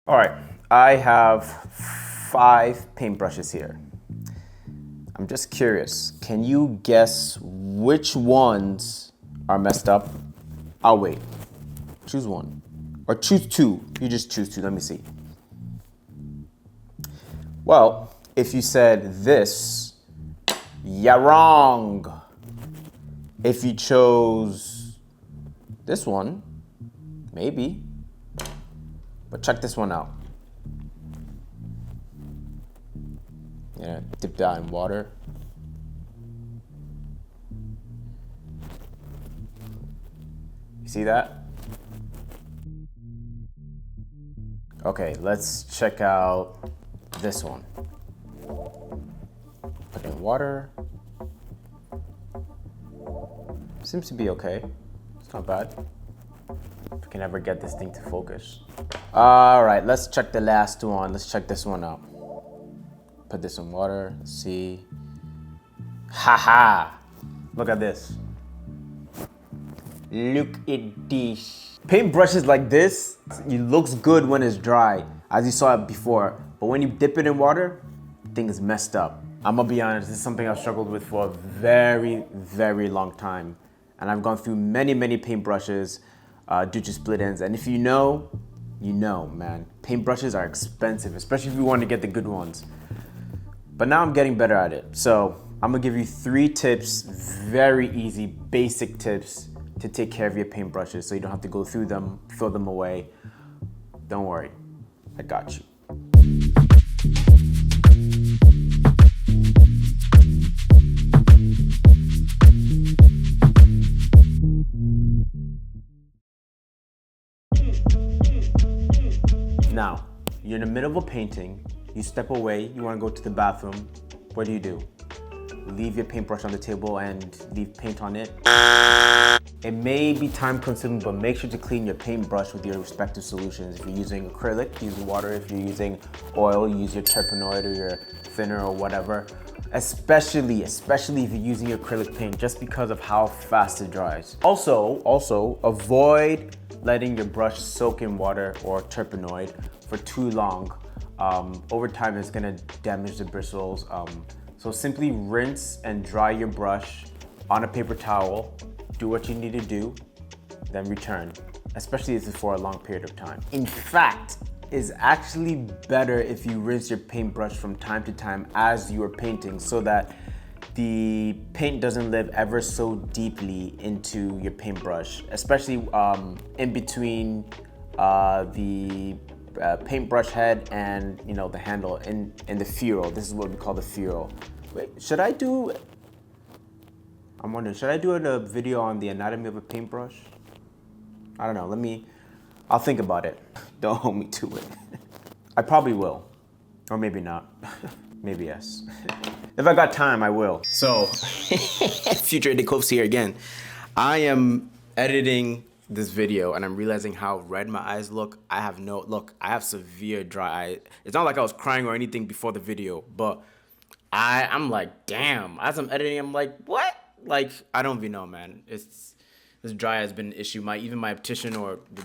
All right, I have 5 paintbrushes here. I'm just curious, can you guess which ones are messed up? I'll wait. Choose one. Or choose 2. You just choose 2. Let me see. Well, if you said this, you're wrong. If you chose this one, maybe. But check this one out. Yeah, dip that in water. You see that? Okay, let's check out this one. Put in water. Seems to be okay. It's not bad. If we can ever get this thing to focus. All right, let's check the last one. Let's check this one out. Put this in water. Let's see. Haha! Look at this. Look at this. Paintbrushes like this, it looks good when it's dry, as you saw it before. But when you dip it in water, the thing is messed up. I'm gonna be honest, this is something I've struggled with for a very, very long time. And I've gone through many, many paintbrushes due to split ends. And if you know, you know, man. Paintbrushes are expensive, especially if you want to get the good ones. But now I'm getting better at it. So I'm gonna give you 3 tips, very easy, basic tips to take care of your paintbrushes so you don't have to go through them, throw them away. Don't worry, I got you. Now, you're in the middle of a painting, you step away, you wanna go to the bathroom, what do? Leave your paintbrush on the table and leave paint on it. It may be time consuming, but make sure to clean your paintbrush with your respective solutions. If you're using acrylic, use water. If you're using oil, use your terpenoid or your thinner or whatever. Especially if you're using acrylic paint, just because of how fast it dries. Also, avoid letting your brush soak in water or terpenoid for too long. Over time, it's gonna damage the bristles. So simply rinse and dry your brush on a paper towel. Do what you need to do, then return, especially if it's for a long period of time. In fact, it's actually better if you rinse your paintbrush from time to time as you are painting so that the paint doesn't live ever so deeply into your paintbrush, especially in between the paintbrush head and the handle in the ferrule. This is what we call the ferrule. Wait, I'm wondering, should I do a video on the anatomy of a paintbrush? I don't know, I'll think about it. Don't hold me to it. I probably will, or maybe not. Maybe yes. If I got time, I will. So, future Eddie Copes here again. I am editing this video and I'm realizing how red my eyes look. I have severe dry eye. It's not like I was crying or anything before the video, but I'm like, damn. As I'm editing, I'm like, what? Like, I don't even know, man. This dry eye has been an issue. Even my optician or the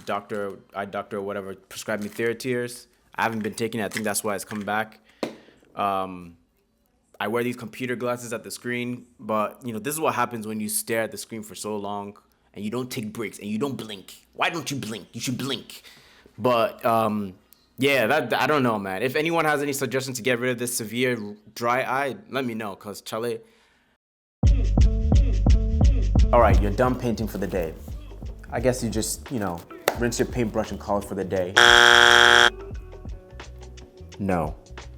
eye doctor or whatever prescribed me Theratears. I haven't been taking it. I think that's why it's come back. I wear these computer glasses at the screen, but this is what happens when you stare at the screen for so long and you don't take breaks and you don't blink. Why don't you blink? You should blink. But yeah, I don't know, man. If anyone has any suggestions to get rid of this severe dry eye, let me know, cause chale. All right, you're done painting for the day. I guess you just, rinse your paintbrush and call it for the day. No.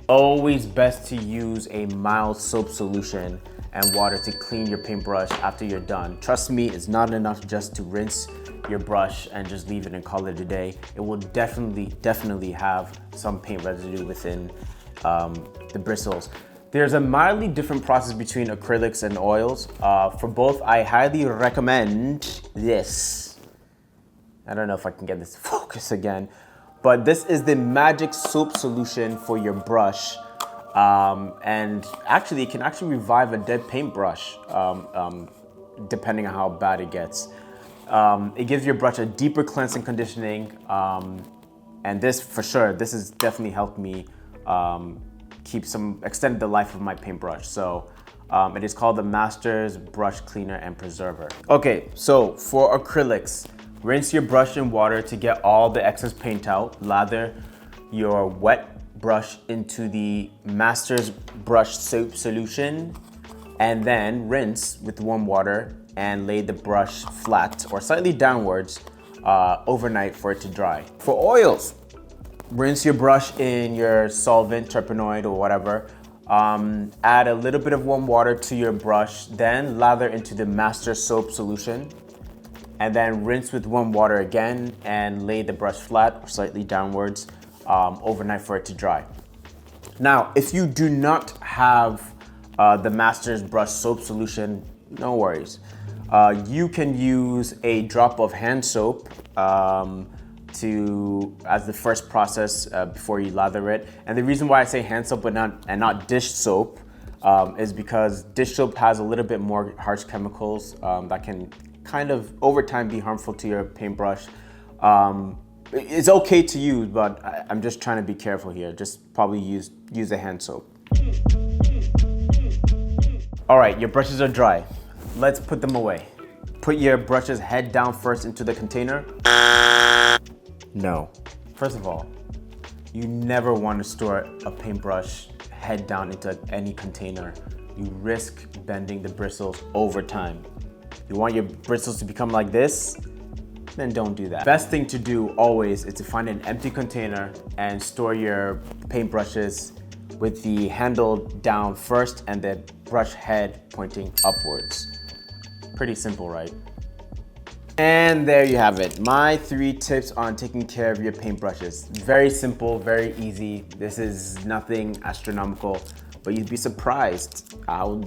Always best to use a mild soap solution and water to clean your paintbrush after you're done. Trust me, it's not enough just to rinse your brush and just leave it and call it a day. It will definitely have some paint residue within the bristles. There's a mildly different process between acrylics and oils. For both, I highly recommend this. I don't know if I can get this to focus again, but this is the magic soap solution for your brush. And actually, it can actually revive a dead paintbrush, depending on how bad it gets. It gives your brush a deeper cleansing conditioning. And this for sure, this has definitely helped me extend the life of my paintbrush. So it is called the Masters Brush Cleaner and Preserver. Okay, so for acrylics, rinse your brush in water to get all the excess paint out. Lather your wet brush into the Masters Brush Soap solution, and then rinse with warm water and lay the brush flat or slightly downwards overnight for it to dry. For oils, rinse your brush in your solvent, terpenoid or whatever. Add a little bit of warm water to your brush, then lather into the Master Soap solution, and then rinse with warm water again and lay the brush flat or slightly downwards overnight for it to dry. Now, if you do not have the Masters Brush Soap solution, no worries. You can use a drop of hand soap as the first process before you lather it. And the reason why I say hand soap and not dish soap is because dish soap has a little bit more harsh chemicals that can kind of over time be harmful to your paintbrush. It's okay to use, but I'm just trying to be careful here. Just probably use a hand soap. All right, your brushes are dry. Let's put them away. Put your brush's head down first into the container. No. First of all, you never want to store a paintbrush head down into any container. You risk bending the bristles over time. You want your bristles to become like this? Then don't do that. Best thing to do always is to find an empty container and store your paintbrushes with the handle down first and the brush head pointing upwards. Pretty simple, right? And there you have it. My 3 tips on taking care of your paintbrushes. Very simple, very easy. This is nothing astronomical, but you'd be surprised how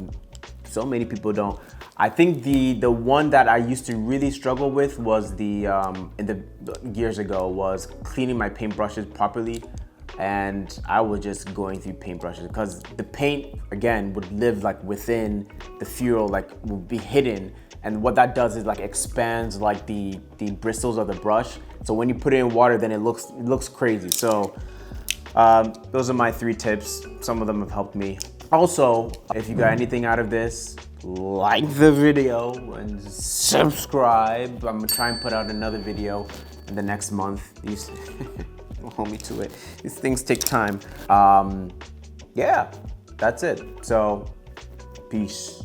so many people don't. I think the one that I used to really struggle with was years ago was cleaning my paintbrushes properly. And I was just going through paintbrushes because the paint, again, would live like within the fuel, like would be hidden. And what that does is like expands like the bristles of the brush. So when you put it in water, then it looks crazy. So those are my 3 tips. Some of them have helped me. Also, if you got anything out of this, like the video and subscribe. I'm gonna try and put out another video in the next month. Hold me to it. These things take time. Yeah, that's it. So, peace.